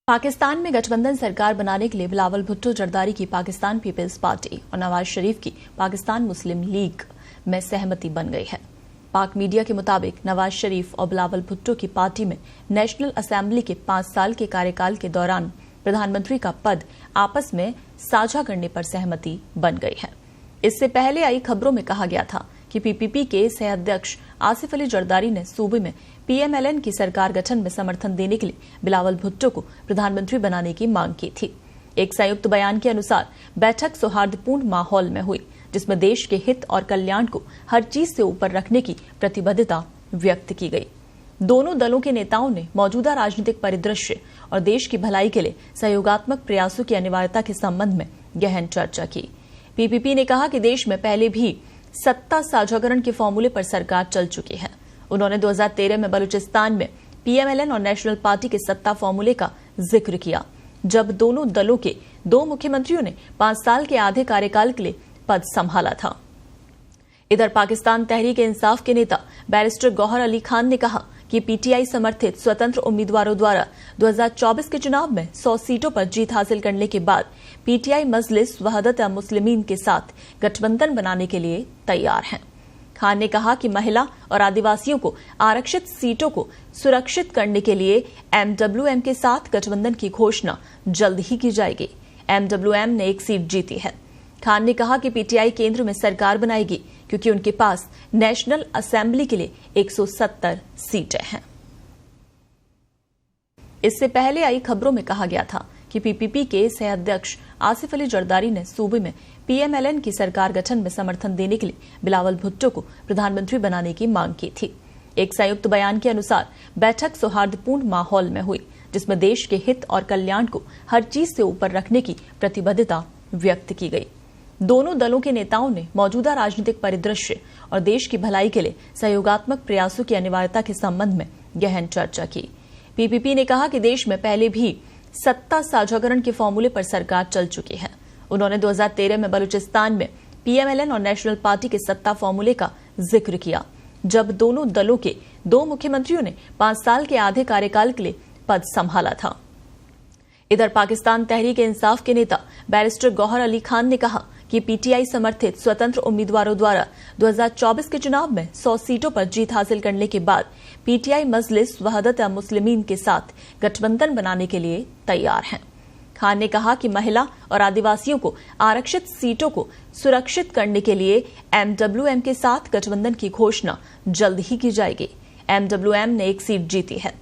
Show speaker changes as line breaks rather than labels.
पाकिस्तान में गठबंधन सरकार बनाने के लिए बिलावल भुट्टो जरदारी की पाकिस्तान पीपल्स पार्टी और नवाज शरीफ की पाकिस्तान मुस्लिम लीग में सहमति बन गई है। पाक मीडिया के मुताबिक नवाज शरीफ और बिलावल भुट्टो की पार्टी में नेशनल असेंबली के 5 साल के कार्यकाल के दौरान प्रधानमंत्री का पद आपस में साझा करने पर सहमति बन गई है। इससे पहले आई खबरों में कहा गया था कि पीपीपी के सह अध्यक्ष आसिफ अली जरदारी ने सूबे में पीएमएलएन की सरकार गठन में समर्थन देने के लिए बिलावल भुट्टो को प्रधानमंत्री बनाने की मांग की थी। एक संयुक्त बयान के अनुसार बैठक सौहार्दपूर्ण माहौल में हुई, जिसमें देश के हित और कल्याण को हर चीज से ऊपर रखने की प्रतिबद्धता व्यक्त की गई। दोनों दलों के नेताओं ने मौजूदा राजनीतिक परिदृश्य और देश की भलाई के लिए सहयोगात्मक प्रयासों की अनिवार्यता के संबंध में गहन चर्चा की। पीपीपी ने कहा कि देश में पहले भी सत्ता साझाकरण के फॉर्मूले पर सरकार चल चुकी है। उन्होंने 2013 में बलूचिस्तान में पीएमएलएन और नेशनल पार्टी के सत्ता फॉर्मूले का जिक्र किया, जब दोनों दलों के 2 मुख्यमंत्रियों ने 5 साल के आधे कार्यकाल के लिए पद संभाला था। इधर पाकिस्तान तहरीक इंसाफ के नेता बैरिस्टर गौहर अली खान ने कहा कि पीटीआई समर्थित स्वतंत्र उम्मीदवारों द्वारा 2024 के चुनाव में 100 सीटों पर जीत हासिल करने के बाद पीटीआई मजलिस वहदत मुस्लिमीन के साथ गठबंधन बनाने के लिए तैयार है। खान ने कहा कि महिला और आदिवासियों को आरक्षित सीटों को सुरक्षित करने के लिए एमडब्ल्यूएम के साथ गठबंधन की घोषणा जल्द ही की जाएगी। एमडब्ल्यूएम ने 1 सीट जीती है। खान ने कहा कि पीटीआई केंद्र में सरकार बनाएगी क्योंकि उनके पास नेशनल असेंबली के लिए 170 सीटें हैं। इससे पहले आई खबरों में कहा गया था कि पीपीपी के सह अध्यक्ष आसिफ अली जरदारी ने सूबे में पीएमएलएन की सरकार गठन में समर्थन देने के लिए बिलावल भुट्टो को प्रधानमंत्री बनाने की मांग की थी। एक संयुक्त बयान के अनुसार बैठक सौहार्दपूर्ण माहौल में हुई, जिसमें देश के हित और कल्याण को हर चीज से ऊपर रखने की प्रतिबद्धता व्यक्त की गई। दोनों दलों के नेताओं ने मौजूदा राजनीतिक परिदृश्य और देश की भलाई के लिए सहयोगात्मक प्रयासों की अनिवार्यता के संबंध में गहन चर्चा की। पीपीपी ने कहा कि देश में पहले भी सत्ता साझाकरण के फॉर्मूले पर सरकार चल चुकी है। उन्होंने 2013 में बलूचिस्तान में पीएमएलएन और नेशनल पार्टी के सत्ता फॉर्मूले का जिक्र किया, जब दोनों दलों के 2 मुख्यमंत्रियों ने 5 साल के आधे कार्यकाल के लिए पद संभाला था। इधर पाकिस्तान तहरीक इंसाफ के नेता बैरिस्टर गौहर अली खान ने कहा कि पीटीआई समर्थित स्वतंत्र उम्मीदवारों द्वारा 2024 के चुनाव में 100 सीटों पर जीत हासिल करने के बाद पीटीआई मजलिस वहदत मुस्लिमीन के साथ गठबंधन बनाने के लिए तैयार है। खान ने कहा कि महिला और आदिवासियों को आरक्षित सीटों को सुरक्षित करने के लिए एमडब्ल्यूएम के साथ गठबंधन की घोषणा जल्द ही की जाएगी। एमडब्ल्यूएम ने 1 सीट जीती है।